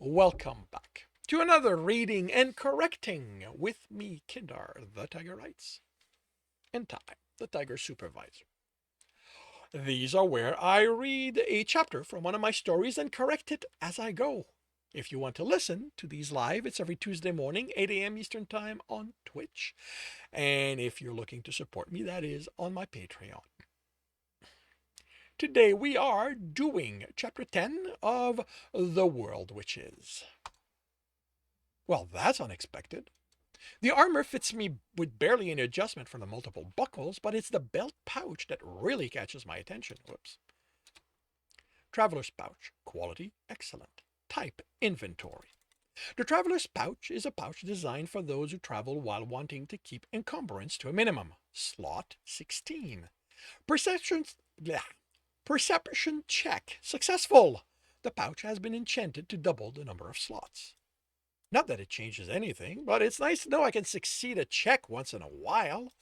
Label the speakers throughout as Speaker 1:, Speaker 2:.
Speaker 1: Welcome back to another reading and correcting with me, Kindar, the Tiger Writes, and Ty, the Tiger Supervisor. These are where I read a chapter from one of my stories and correct it as I go. If you want to listen to these live, it's every Tuesday morning, 8 a.m. Eastern Time on Twitch. And if you're looking to support me, that is on my Patreon. Today we are doing chapter 10 of The World Witches. Well, that's unexpected. The armor fits me with barely any adjustment from the multiple buckles, but it's the belt pouch that really catches my attention. Whoops. Traveler's pouch. Quality, excellent. Type, inventory. The traveler's pouch is a pouch designed for those who travel while wanting to keep encumbrance to a minimum. Slot 16. Perception, bleh, perception check. Successful. The pouch has been enchanted to double the number of slots. Not that it changes anything, but it's nice to know I can succeed a check once in a while.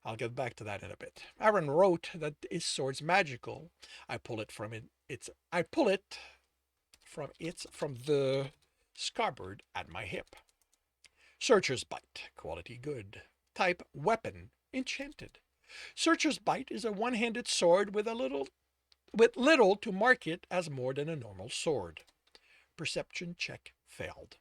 Speaker 1: I'll get back to that in a bit. Aaron wrote that his sword's magical. I pull it from the scabbard at my hip. Searcher's bite, quality good. Type weapon, enchanted. Searcher's bite is a one-handed sword with little to mark it as more than a normal sword. Perception check failed.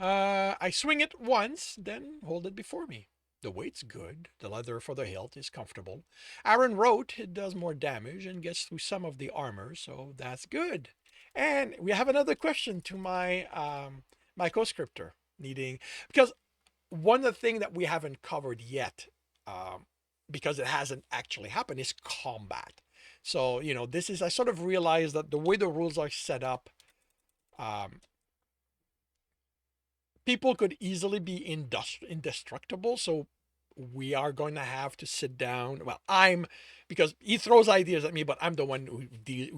Speaker 1: I swing it once, then hold it before me. The weight's good. The leather for the hilt is comfortable. Aaron wrote it does more damage and gets through some of the armor, so that's good. And we have another question to my co-scripter needing, because one of the things that we haven't covered yet, because it hasn't actually happened, is combat. So this is, I sort of realized that the way the rules are set up, um, people could easily be indestructible. So we are going to have to sit down. Well, because he throws ideas at me, but I'm the one who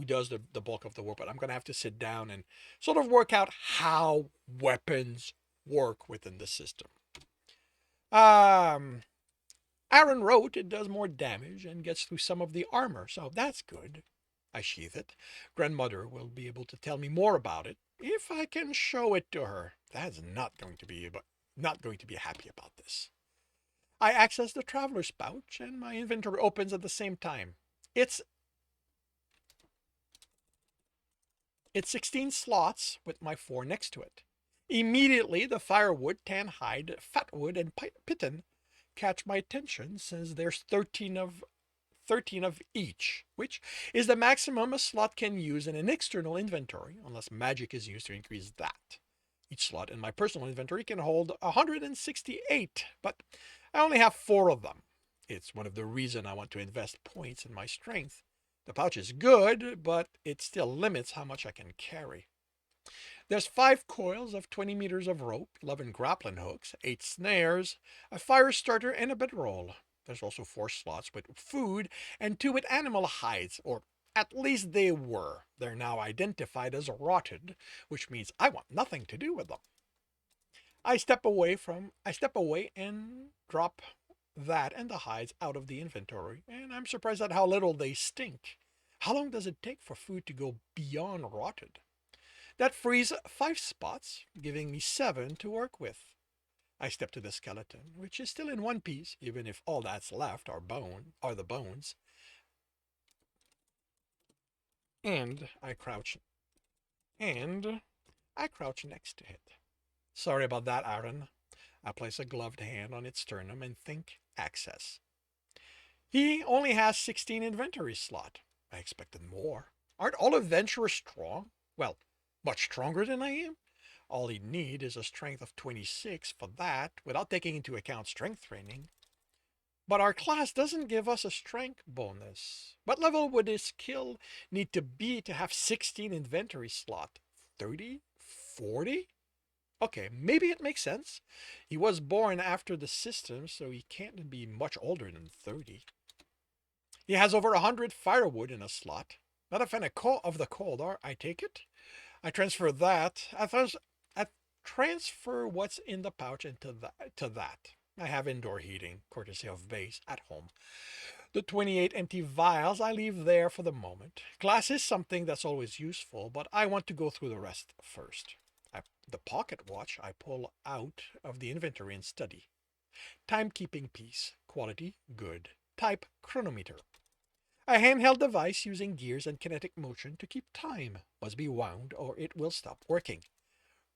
Speaker 1: does the bulk of the work. But I'm going to have to sit down and sort of work out how weapons work within the system. Aaron wrote it does more damage and gets through some of the armor, so that's good. I sheath it. Grandmother will be able to tell me more about it if I can show it to her. Dad's not going to be happy about this. I access the traveler's pouch and my inventory opens at the same time. It's 16 slots with my 4 next to it. Immediately, the firewood, tan hide, fatwood, and piton catch my attention since there's 13 of each, which is the maximum a slot can use in an external inventory, unless magic is used to increase that. Each slot in my personal inventory can hold 168, but I only have 4 of them. It's one of the reasons I want to invest points in my strength. The pouch is good, but it still limits how much I can carry. There's 5 coils of 20 meters of rope, 11 grappling hooks, 8 snares, a fire starter, and a bedroll. There's also 4 slots with food and 2 with animal hides, or at least they were. They're now identified as rotted, which means I want nothing to do with them. I step away and drop that and the hides out of the inventory, and I'm surprised at how little they stink. How long does it take for food to go beyond rotted? That frees 5 spots, giving me 7 to work with. I step to the skeleton, which is still in one piece, even if all that's left are the bones. And I crouch next to it. Sorry about that, Aaron. I place a gloved hand on its sternum and think access. He only has 16 inventory slot. I expected more. Aren't all adventurers strong? Well, much stronger than I am? All he'd need is a strength of 26 for that, without taking into account strength training. But our class doesn't give us a strength bonus. What level would his skill need to be to have 16 inventory slot? 30? 40? Okay, maybe it makes sense. He was born after the system, so he can't be much older than 30. He has over 100 firewood in a slot. Not a fan of the cold, I take it. I transfer that. I transfer what's in the pouch to that. I have indoor heating, courtesy of base, at home. The 28 empty vials I leave there for the moment. Glass is something that's always useful, but I want to go through the rest first. The pocket watch I pull out of the inventory and study. Timekeeping piece. Quality good. Type chronometer. A handheld device using gears and kinetic motion to keep time. Must be wound or it will stop working.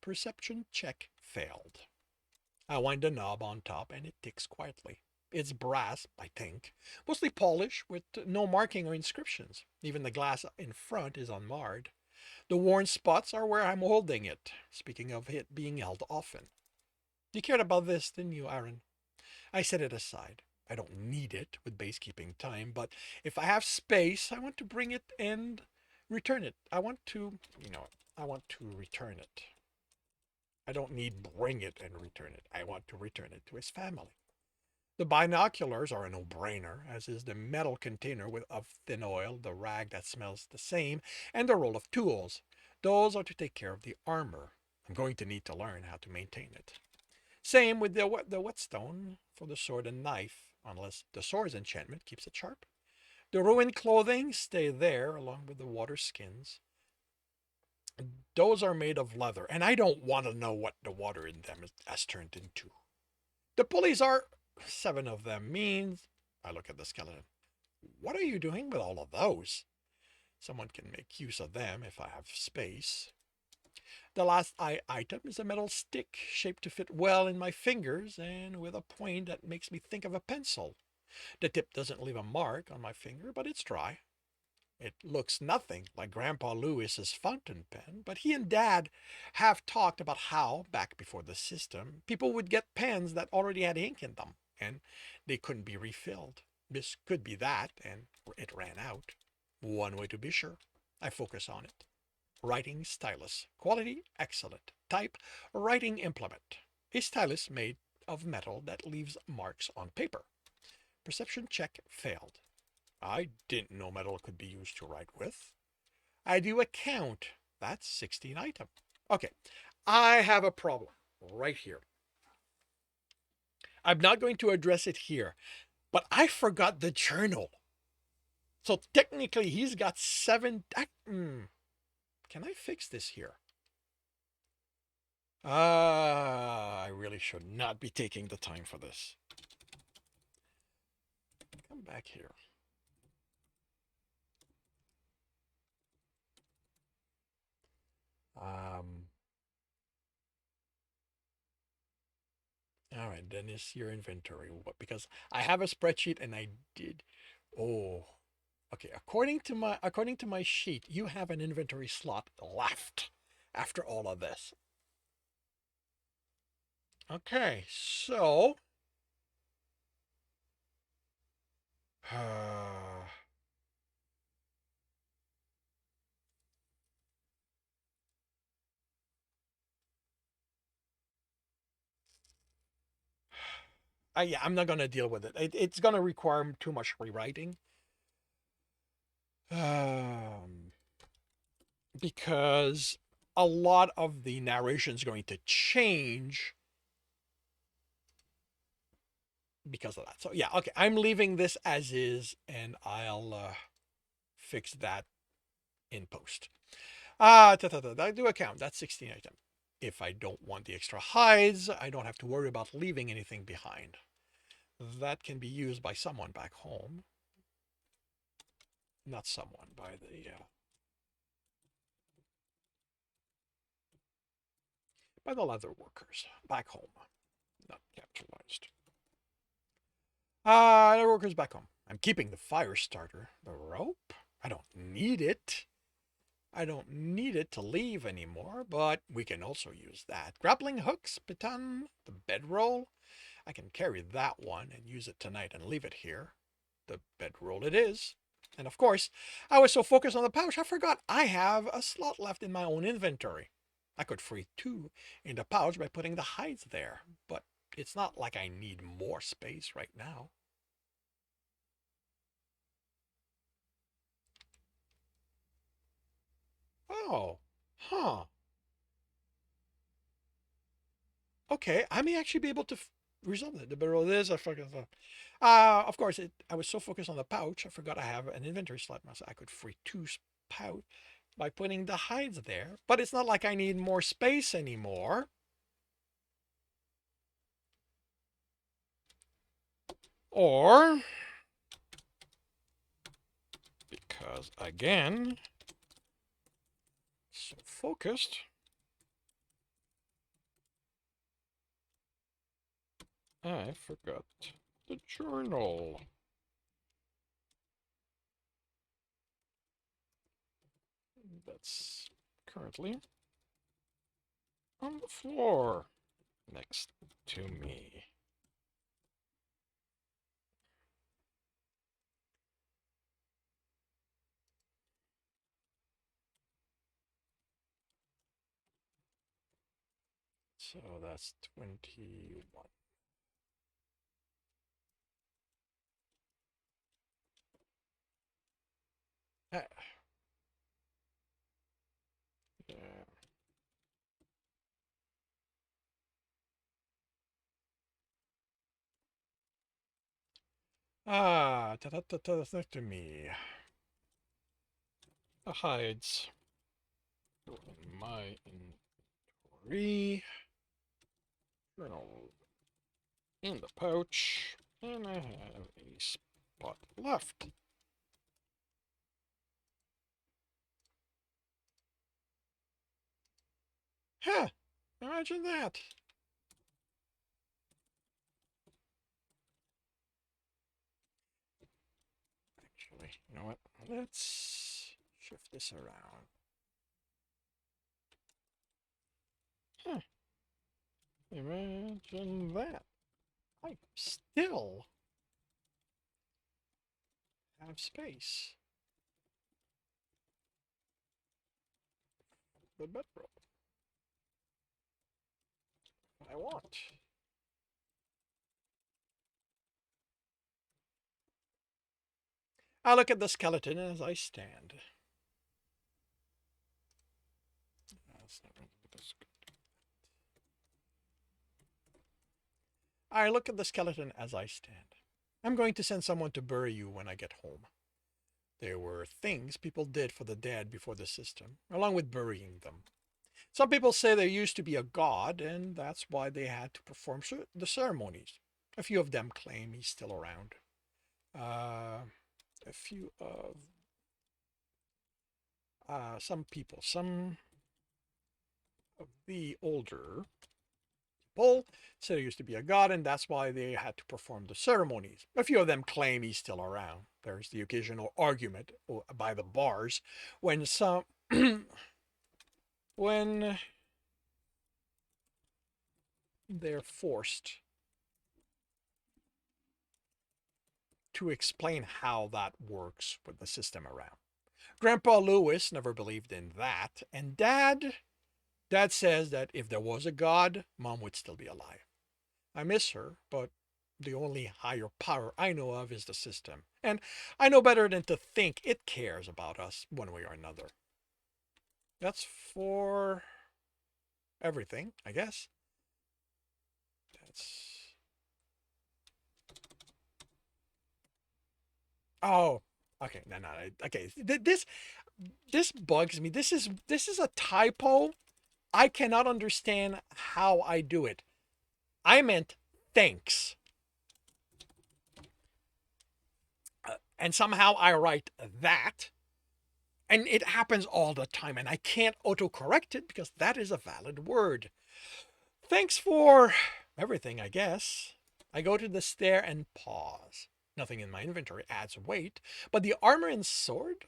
Speaker 1: Perception check failed. I wind the knob on top and it ticks quietly. It's brass, I think, mostly polished with no marking or inscriptions. Even the glass in front is unmarred. The worn spots are where I'm holding it. Speaking of it being held often. You cared about this, didn't you, Aaron? I set it aside. I don't need it with base keeping time, but if I have space, I want to bring it and return it. I want to return it. I don't need bring it and return it. I want to return it to his family. The binoculars are a no-brainer, as is the metal container of thin oil, the rag that smells the same, and the roll of tools. Those are to take care of the armor. I'm going to need to learn how to maintain it. Same with the whetstone for the sword and knife, unless the sword's enchantment keeps it sharp. The ruined clothing stay there along with the water skins. Those are made of leather, and I don't want to know what the water in them has turned into. The pulleys are 7 of them means. I look at the skeleton. What are you doing with all of those? Someone can make use of them if I have space. The last item is a metal stick shaped to fit well in my fingers and with a point that makes me think of a pencil. The tip doesn't leave a mark on my finger, but it's dry. It looks nothing like Grandpa Lewis's fountain pen, but he and Dad have talked about how, back before the system, people would get pens that already had ink in them, and they couldn't be refilled. This could be that, and it ran out. One way to be sure. I focus on it. Writing stylus. Quality excellent. Type writing implement. A stylus made of metal that leaves marks on paper. Perception check failed. I didn't know metal could be used to write with. I do a count. That's 16 items. Okay, I have a problem right here. I'm not going to address it here, but I forgot the journal. So technically, he's got 7. Can I fix this here? I really should not be taking the time for this. Come back here. All right, then it's your inventory. Because I have a spreadsheet and I did. Oh, okay. According to my sheet, you have an inventory slot left after all of this. Okay, so yeah, I'm not gonna deal with it. It's gonna require too much rewriting. Um, because a lot of the narration is going to change because of that. So yeah, okay, I'm leaving this as is, and I'll fix that in post. I do a count. That's 16 items. If I don't want the extra hides, I don't have to worry about leaving anything behind. That can be used by someone back home. Not someone, by the leather workers back home. Not capitalized. The workers back home. I'm keeping the fire starter. The rope? I don't need it. I don't need it to leave anymore, but we can also use that. Grappling hooks, baton, the bedroll. I can carry that one and use it tonight and leave it here. The bedroll it is. And of course, I was so focused on the pouch, I forgot I have a slot left in my own inventory. I could free 2 in the pouch by putting the hides there, but it's not like I need more space right now. Oh, huh. Okay, I may actually be able to resulted. The barrel is a fucking thought. Of course, I was so focused on the pouch, I forgot I have an inventory slot. So I could free two pouch by putting the hides there. But it's not like I need more space anymore. Or, because again, so focused, I forgot the journal. That's currently on the floor next to me. So that's 21. Ah, yeah. That's next to me. The hides go in my inventory. Journal in the pouch. And I have a spot left. Huh! Imagine that. Actually, you know what? Let's shift this around. Huh. Imagine that. I still have space. The bedroll. I want. I look at the skeleton as I stand. I look at the skeleton as I stand. I'm going to send someone to bury you when I get home. There were things people did for the dead before the system, along with burying them. Some people say there used to be a god, and that's why they had to perform the ceremonies. A few of them claim he's still around. A few of some of the older people say there used to be a god, and that's why they had to perform the ceremonies. A few of them claim he's still around. There's the occasional argument by the bars when some when they're forced to explain how that works with the system around. Grandpa Lewis never believed in that, and Dad says that if there was a God, Mom would still be alive. I miss her, but the only higher power I know of is the system. And I know better than to think it cares about us one way or another. That's for everything, I guess. That's Oh, okay. No. Okay. This bugs me. This is a typo. I cannot understand how I do it. I meant thanks. And somehow I write that. And it happens all the time. And I can't autocorrect it because that is a valid word. Thanks for everything, I guess. I go to the stair and pause. Nothing in my inventory adds weight, but the armor and sword?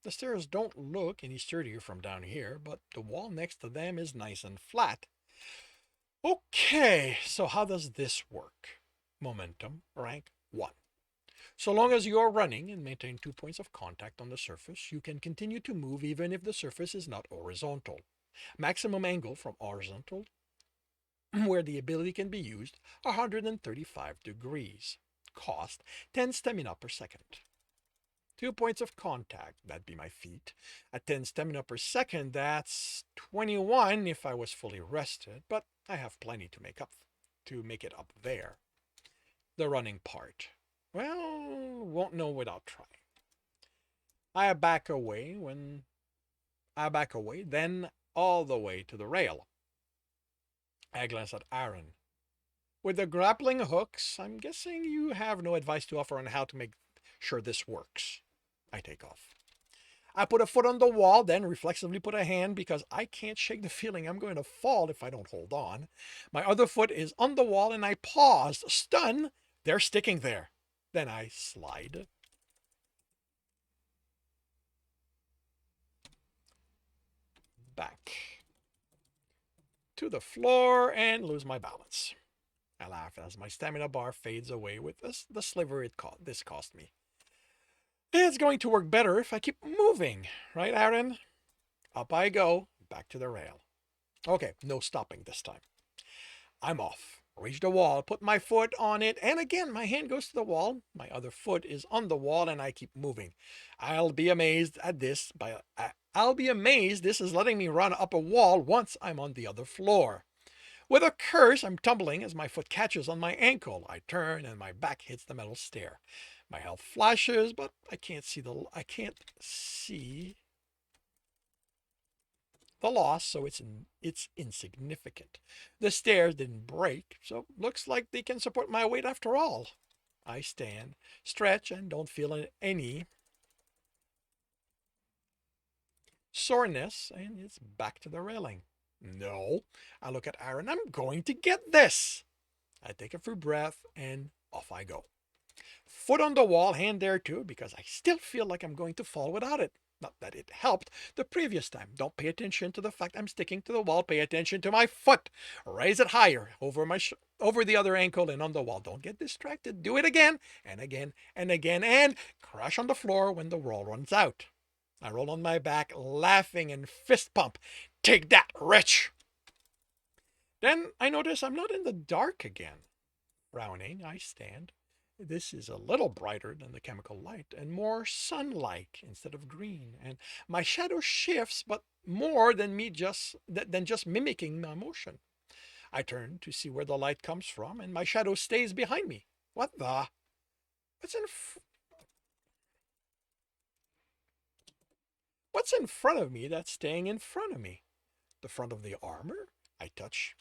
Speaker 1: The stairs don't look any sturdier from down here, but the wall next to them is nice and flat. Okay, so how does this work? Momentum, rank 1. So long as you're running and maintain 2 points of contact on the surface, you can continue to move even if the surface is not horizontal. Maximum angle from horizontal, where the ability can be used, 135 degrees. Cost, 10 stamina per second. 2 points of contact, that'd be my feet. At 10 stamina per second, that's 21 if I was fully rested, but I have plenty to make up. to make it up there. The running part. Well, won't know without trying. I back away when I back away, then all the way to the rail. I glance at Aaron. With the grappling hooks, I'm guessing you have no advice to offer on how to make sure this works. I take off. I put a foot on the wall, then reflexively put a hand because I can't shake the feeling I'm going to fall if I don't hold on. My other foot is on the wall and I pause, stunned. They're sticking there. Then I slide. Back to the floor and lose my balance. I laugh as my stamina bar fades away with the sliver this cost me. It's going to work better if I keep moving, right, Aaron? Up I go, back to the rail. Okay, no stopping this time. I'm off. Reach the wall, put my foot on it, and again my hand goes to the wall. My other foot is on the wall, and I keep moving. I'll be amazed this is letting me run up a wall once I'm on the other floor. With a curse, I'm tumbling as my foot catches on my ankle. I turn and my back hits the metal stair. My health flashes, but I can't see the loss, so it's insignificant. The stairs didn't break, so looks like they can support my weight after all. I stand, stretch, and don't feel any soreness, and it's back to the railing. No, I look at Aaron. I'm going to get this. I take a full breath, and off I go. Foot on the wall, hand there too, because I still feel like I'm going to fall without it. Not that it helped the previous time. Don't pay attention to the fact I'm sticking to the wall. Pay attention to my foot. Raise it higher over the other ankle and on the wall. Don't get distracted. Do it again and again and again and crash on the floor when the roll runs out. I roll on my back, laughing and fist pump. Take that, wretch! Then I notice I'm not in the dark again. Frowning, I stand. This is a little brighter than the chemical light and more sun-like instead of green. And my shadow shifts, but more than just mimicking my motion. I turn to see where the light comes from, and my shadow stays behind me. What the? What's in front of me that's staying in front of me? The front of the armor? I touch.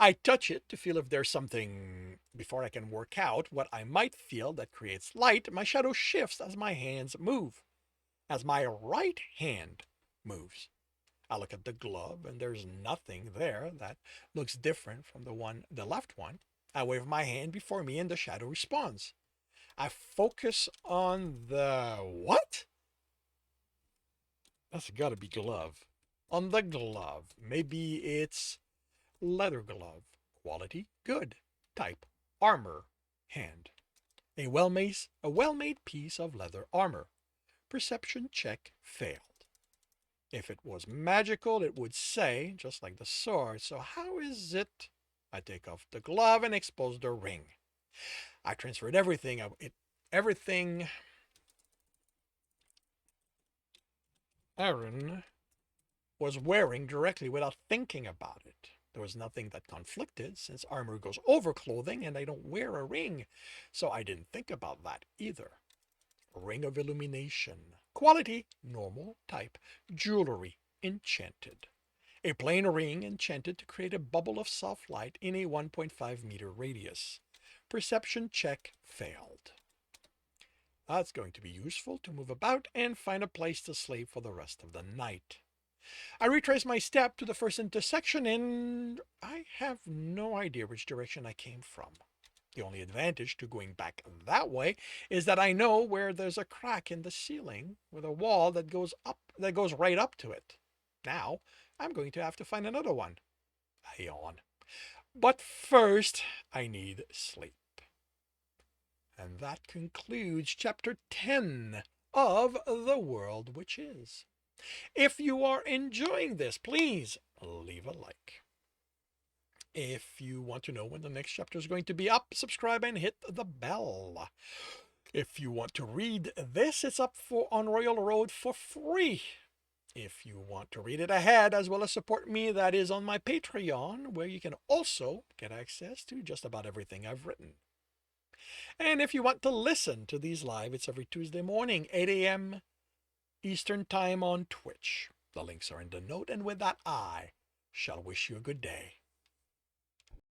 Speaker 1: I touch it to feel if there's something before I can work out what I might feel that creates light. My shadow shifts as my hands move, as my right hand moves. I look at the glove and there's nothing there that looks different from the left one. I wave my hand before me and the shadow responds. I focus on the what? That's gotta be glove. On the glove. Maybe it's leather glove. Quality, good. Type, armor, hand. A well-made piece of leather armor. Perception check failed. If it was magical, it would say, just like the sword. So how is it? I take off the glove and expose the ring. I transferred everything Aaron was wearing directly without thinking about it. There was nothing that conflicted since armor goes over clothing and I don't wear a ring. So I didn't think about that either. Ring of illumination. Quality, normal. Type, jewelry, enchanted. A plain ring enchanted to create a bubble of soft light in a 1.5 meter radius. Perception check failed. That's going to be useful to move about and find a place to sleep for the rest of the night. I retrace my step to the first intersection and I have no idea which direction I came from. The only advantage to going back that way is that I know where there's a crack in the ceiling with a wall that goes right up to it. Now, I'm going to have to find another one. I yawn. But first, I need sleep. And that concludes chapter 10 of The World Which Is. If you are enjoying this, please leave a like. If you want to know when the next chapter is going to be up, subscribe and hit the bell. If you want to read this, it's up on Royal Road for free. If you want to read it ahead as well as support me, that is on my Patreon, where you can also get access to just about everything I've written. And if you want to listen to these live, it's every Tuesday morning, 8 a.m. Eastern Time on Twitch. The links are in the note, and with that, I shall wish you a good day.